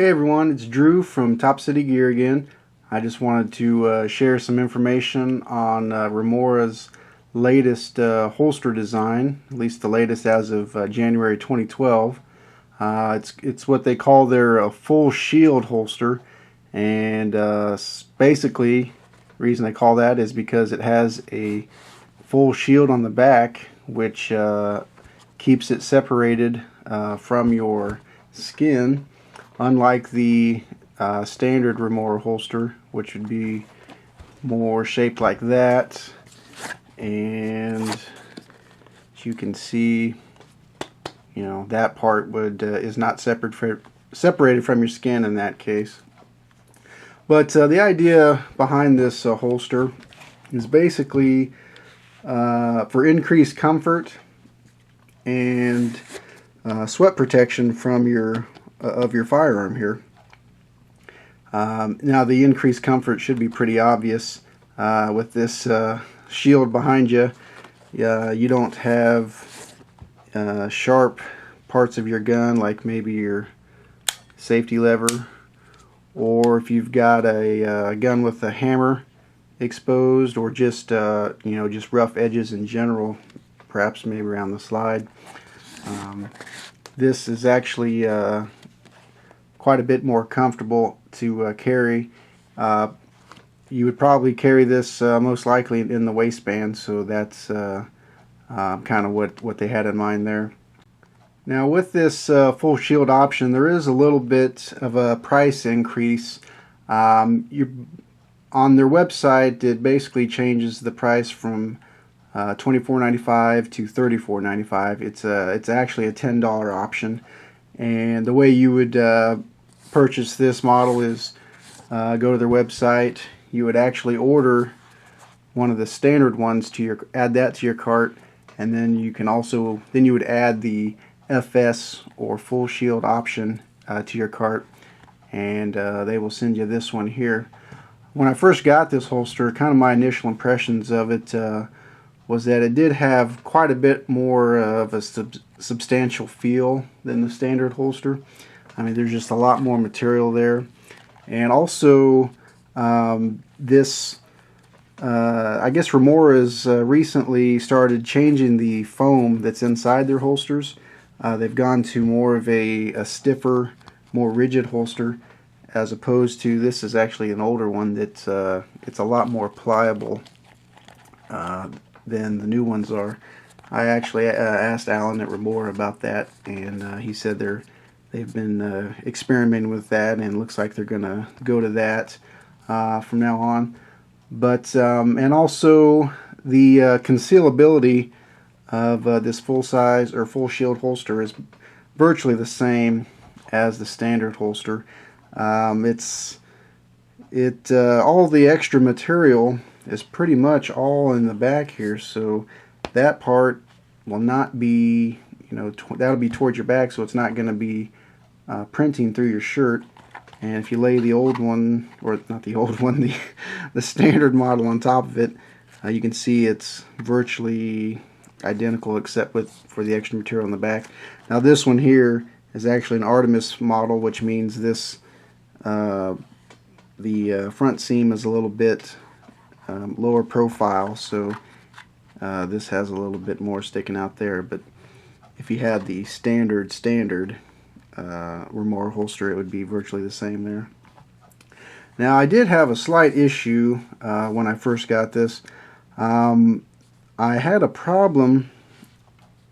Hey everyone, it's Drew from Top City Gear again. I just wanted to share some information on Remora's latest holster design, at least the latest as of January 2012. It's what they call their full shield holster, and basically the reason they call that is because it has a full shield on the back, which keeps it separated from your skin. Unlike the standard Remora holster, which would be more shaped like that, and as you can see, that part is not separated from your skin in that case. But the idea behind this holster is basically for increased comfort and sweat protection from your firearm here. Now the increased comfort should be pretty obvious with this shield behind you. You don't have sharp parts of your gun, like maybe your safety lever, or if you've got a gun with a hammer exposed, or just just rough edges in general, perhaps maybe around the slide. This is actually quite a bit more comfortable to carry. You would probably carry this most likely in the waistband, so that's kind of what they had in mind there. Now with this full shield option, there is a little bit of a price increase. On their website, it basically changes the price from $24.95 to $34.95. It's actually a $10 option. And the way you would purchase this model is go to their website. You would actually order one of the standard ones add that to your cart, and then you would add the FS or full shield option to your cart, and they will send you this one here. When I first got this holster, kind of my initial impressions of it was that it did have quite a bit more of a substantial feel than the standard holster. I mean, there's just a lot more material there. And also, I guess Remora's recently started changing the foam that's inside their holsters. They've gone to more of a stiffer, more rigid holster, as opposed to this is actually an older one that's it's a lot more pliable than the new ones are. I actually asked Alan at Remora about that, and he said they've been experimenting with that, and it looks like they're going to go to that from now on. But and also the concealability of this full-size or full shield holster is virtually the same as the standard holster. All the extra material is pretty much all in the back here, so that part will not be, that'll be towards your back, so it's not going to be printing through your shirt. And if you lay the old one, or not the old one, the standard model on top of it, you can see it's virtually identical except for the extra material on the back. Now this one here is actually an Artemis model, which means this the front seam is a little bit lower profile, so this has a little bit more sticking out there. But if you had the standard Remora holster, it would be virtually the same there. Now I did have a slight issue when I first got this. I had a problem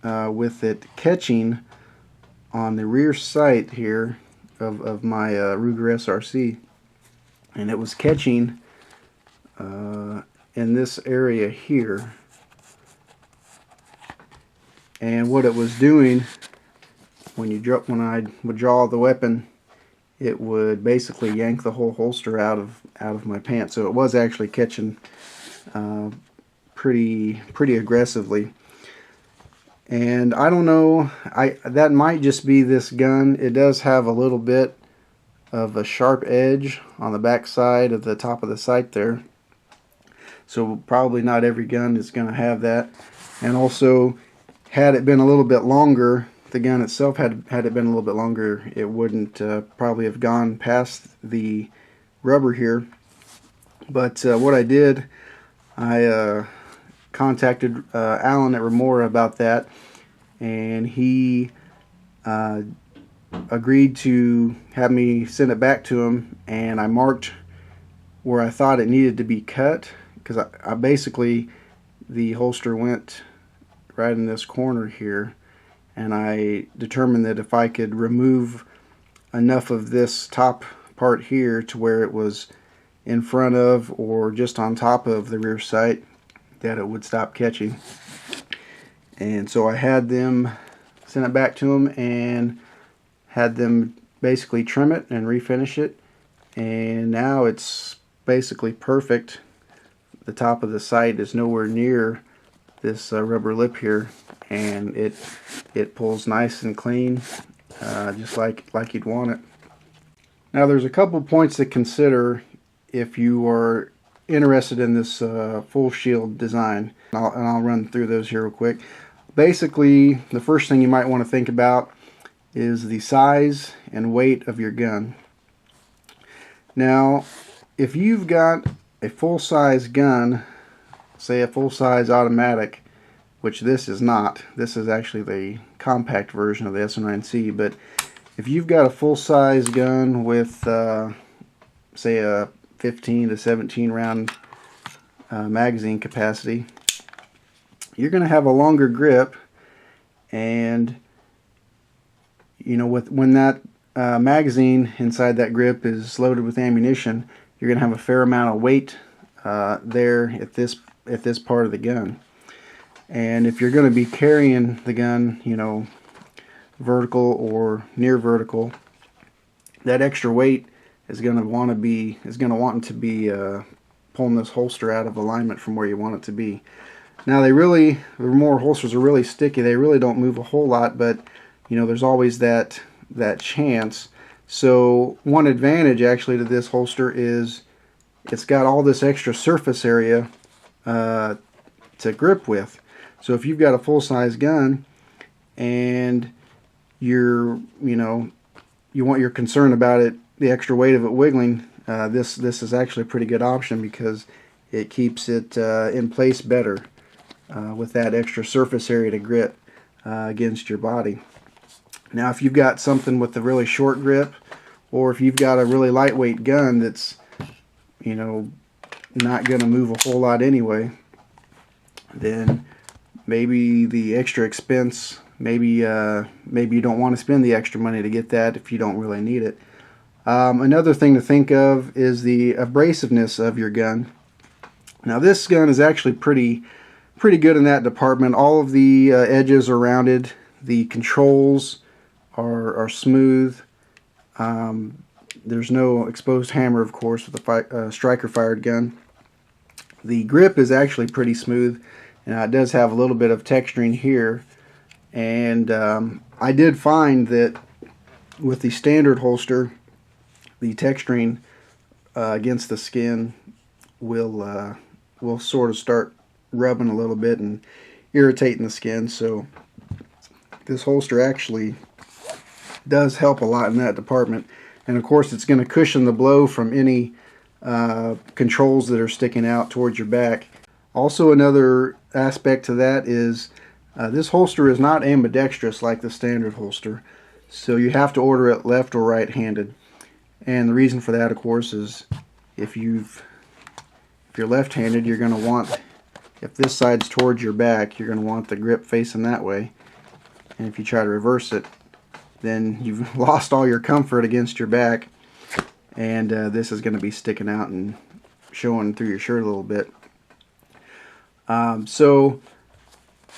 with it catching on the rear sight here of my Ruger SRC, and it was catching in this area here. And what it was doing, when I would draw the weapon, it would basically yank the whole holster out of my pants. So it was actually catching pretty aggressively. And I don't know, that might just be this gun. It does have a little bit of a sharp edge on the back side of the top of the sight there. So probably not every gun is going to have that. And also, had it been a little bit longer, the gun itself, had it been a little bit longer, it wouldn't probably have gone past the rubber here. But what I did, I contacted Alan at Remora about that, and he agreed to have me send it back to him, and I marked where I thought it needed to be cut, because I basically, the holster went right in this corner here, and I determined that if I could remove enough of this top part here to where it was in front of or just on top of the rear sight, that it would stop catching. And so I had them send it back to them and had them basically trim it and refinish it, and now it's basically perfect. The top of the sight is nowhere near this rubber lip here, and it pulls nice and clean, just like you'd want it. Now there's a couple points to consider if you are interested in this full shield design, and I'll run through those here real quick. Basically, the first thing you might want to think about is the size and weight of your gun. Now, if you've got a full-size gun, say a full-size automatic, which this is not, this is actually the compact version of the SR9c, but if you've got a full-size gun with say a 15 to 17 round magazine capacity, you're going to have a longer grip, and you know, when that magazine inside that grip is loaded with ammunition, you're going to have a fair amount of weight there at this part of the gun. And if you're going to be carrying the gun, you know, vertical or near vertical, that extra weight is going to want to be pulling this holster out of alignment from where you want it to be. Now the Remora holsters are really sticky. They really don't move a whole lot, but you know, there's always that chance. So one advantage actually to this holster is it's got all this extra surface area to grip with. So if you've got a full-size gun and you're concerned about it, the extra weight of it wiggling, this is actually a pretty good option, because it keeps it in place better with that extra surface area to grip against your body. Now if you've got something with a really short grip, or if you've got a really lightweight gun that's, you know, not going to move a whole lot anyway, then maybe the extra expense, maybe you don't want to spend the extra money to get that if you don't really need it. Another thing to think of is the abrasiveness of your gun. Now this gun is actually pretty good in that department. All of the edges are rounded. The controls are smooth. There's no exposed hammer, of course, with a striker fired gun. The grip is actually pretty smooth. Now it does have a little bit of texturing here, and I did find that with the standard holster, the texturing against the skin will sort of start rubbing a little bit and irritating the skin. So this holster actually does help a lot in that department, and of course it's going to cushion the blow from any controls that are sticking out towards your back. Also, another aspect to that is this holster is not ambidextrous like the standard holster, so you have to order it left or right handed. And the reason for that, of course, is if you're left-handed, you're going to want, if this side's towards your back, you're going to want the grip facing that way, and if you try to reverse it, then you've lost all your comfort against your back, and this is going to be sticking out and showing through your shirt a little bit. So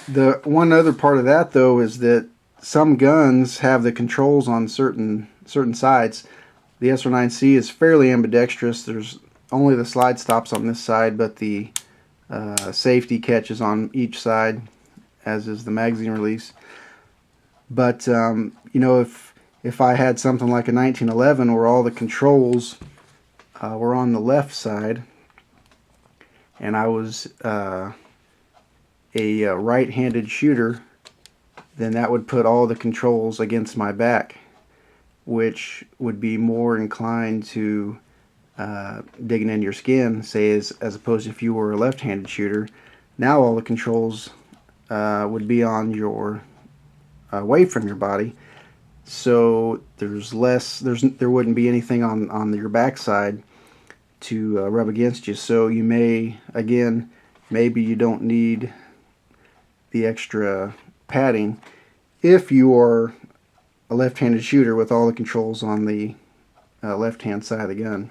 the one other part of that, though, is that some guns have the controls on certain sides. The SR9c is fairly ambidextrous. There's only the slide stops on this side, but the safety catches on each side, as is the magazine release. But you know, if I had something like a 1911 where all the controls were on the left side, and I was a right-handed shooter, then that would put all the controls against my back, which would be more inclined to digging in your skin, say, as opposed to if you were a left-handed shooter. Now all the controls would be on your away from your body, so there wouldn't be anything on your backside to rub against you. So you maybe you don't need the extra padding if you are a left-handed shooter with all the controls on the left-hand side of the gun,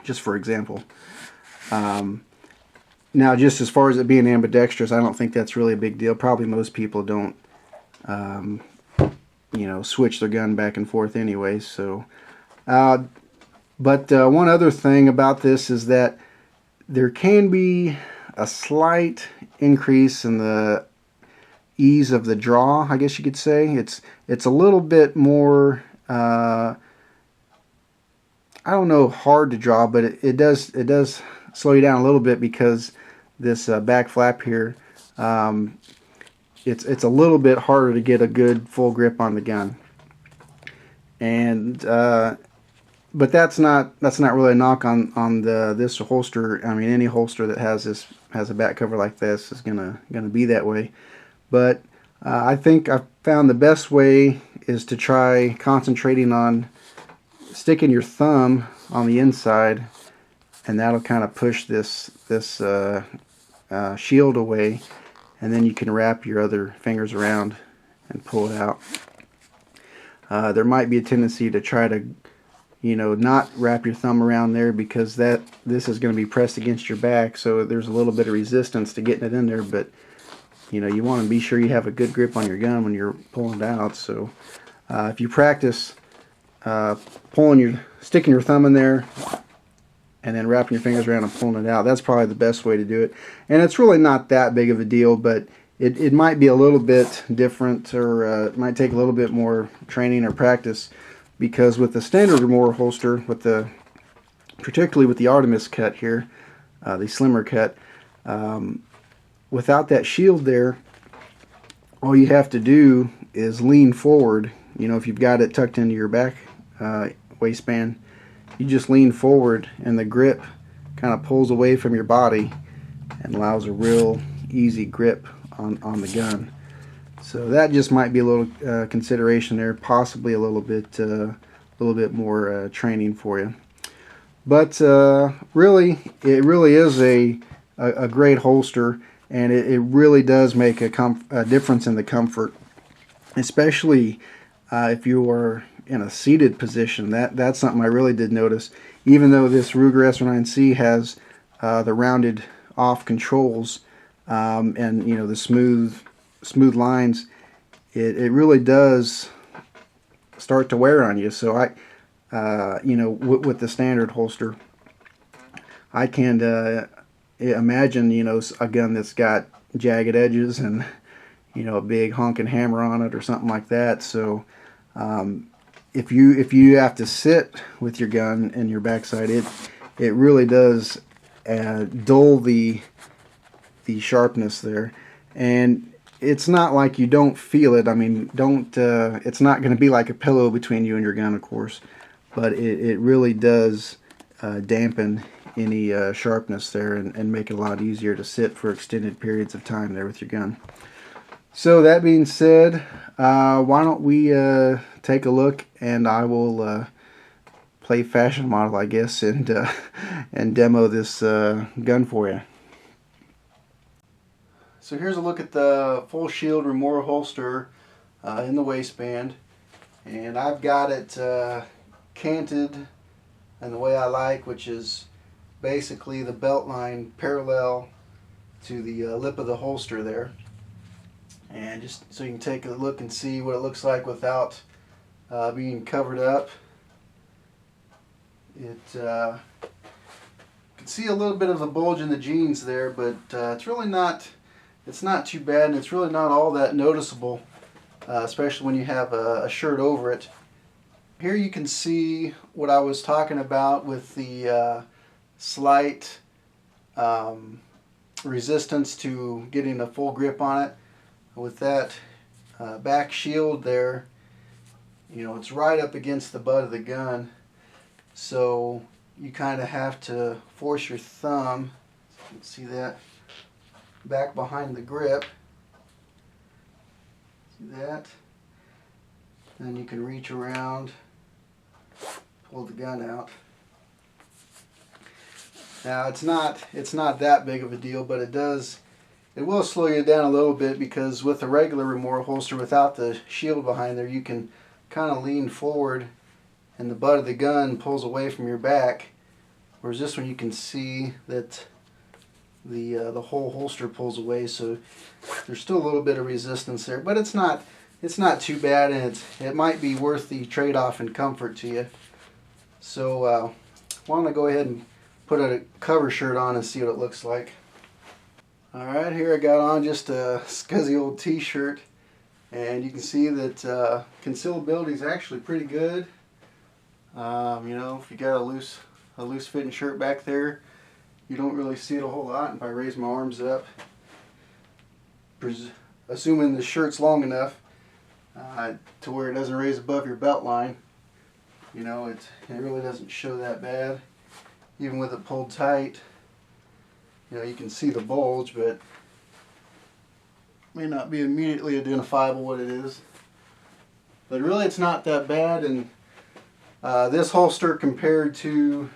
just for example. Now, just as far as it being ambidextrous, I don't think that's really a big deal. Probably most people don't switch their gun back and forth anyway. So, but one other thing about this is that there can be a slight increase in the ease of the draw, I guess you could say. It's a little bit more, I don't know, hard to draw, but it does slow you down a little bit, because this back flap here, it's a little bit harder to get a good full grip on the gun. And but that's not really a knock on this holster. I mean, any holster that has a back cover like this is gonna be that way. But I think I've found the best way is to try concentrating on sticking your thumb on the inside, and that'll kind of push this shield away, and then you can wrap your other fingers around and pull it out. There might be a tendency to try to not wrap your thumb around there, because this is going to be pressed against your back, so there's a little bit of resistance to getting it in there. But you want to be sure you have a good grip on your gun when you're pulling it out. So if you practice sticking your thumb in there and then wrapping your fingers around and pulling it out, that's probably the best way to do it. And it's really not that big of a deal, but it might be a little bit different, or it might take a little bit more training or practice, because with the standard Remora holster, particularly with the Artemis cut here, the slimmer cut, without that shield there, all you have to do is lean forward. If you've got it tucked into your back waistband, you just lean forward, and the grip kind of pulls away from your body and allows a real easy grip on the gun. So that just might be a little consideration there, possibly a little bit more training for you. But really, it really is a great holster, and it really does make a difference in the comfort, especially if you are in a seated position. That's something I really did notice. Even though this Ruger SR9c has the rounded off controls and the smooth lines, it really does start to wear on you. So with the standard holster, I can imagine a gun that's got jagged edges and a big honking hammer on it or something like that. So if you have to sit with your gun in your backside, it really does dull the sharpness there. And it's not like you don't feel it. I mean, it's not going to be like a pillow between you and your gun, of course, but it really does dampen any sharpness there, and make it a lot easier to sit for extended periods of time there with your gun. So that being said, why don't we take a look, and I will play fashion model, I guess, and demo this gun for you. So here's a look at the full shield Remora holster in the waistband, and I've got it canted in the way I like, which is basically the belt line parallel to the lip of the holster there. And just so you can take a look and see what it looks like without being covered up. You can see a little bit of a bulge in the jeans there, but it's really not. It's not too bad, and it's really not all that noticeable, especially when you have a shirt over it. Here you can see what I was talking about with the slight resistance to getting a full grip on it. With that back shield there, you know, it's right up against the butt of the gun, so you kind of have to force your thumb, you can see that, back behind the grip. See that? Then you can reach around, pull the gun out. Now it's not that big of a deal, but it will slow you down a little bit, because with a regular Remora holster without the shield behind there, you can kind of lean forward and the butt of the gun pulls away from your back, whereas this one you can see that the whole holster pulls away, so there's still a little bit of resistance there, but it's not too bad, and it might be worth the trade-off in comfort to you. So why don't I go ahead and put a cover shirt on and see what it looks like. Alright, here I got on just a scuzzy old t-shirt, and you can see that concealability is actually pretty good. You know, if you got a loose fitting shirt back there, you don't really see it a whole lot. If I raise my arms up, assuming the shirt's long enough to where it doesn't raise above your belt line, you know, it really doesn't show that bad. Even with it pulled tight, you know, you can see the bulge, but it may not be immediately identifiable what it is. But really, it's not that bad, and this holster compared to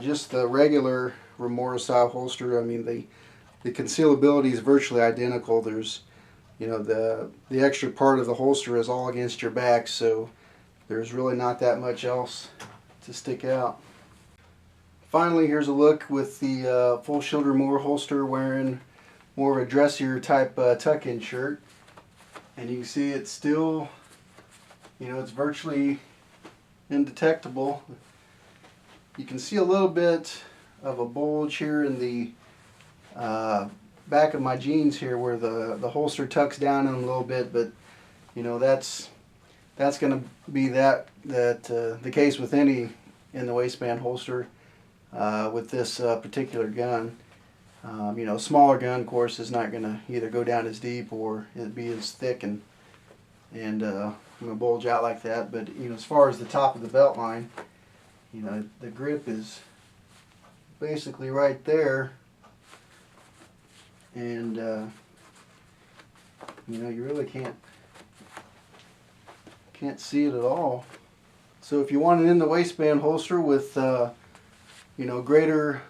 just the regular Remora style holster, I mean, the concealability is virtually identical. There's, you know, the extra part of the holster is all against your back, so there's really not that much else to stick out. Finally, here's a look with the full shield Remora holster wearing more of a dressier type tuck-in shirt, and you can see it's still, you know, it's virtually indetectable. You can see a little bit of a bulge here in the back of my jeans here, where the holster tucks down in a little bit, but you know, that's going to be the case with any in the waistband holster. With this particular gun, you know, a smaller gun, of course, is not going to either go down as deep or it'd be as thick and you know, bulge out like that. But you know, as far as the top of the belt line, you know, the grip is basically right there, and you know, you really can't see it at all. So if you want it in the waistband holster with you know, greater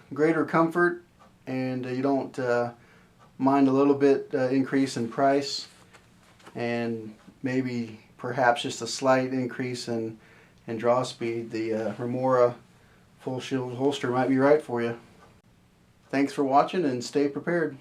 comfort, and you don't mind a little bit increase in price, and maybe perhaps just a slight increase in draw speed, the Remora full shield holster might be right for you. Thanks for watching, and stay prepared.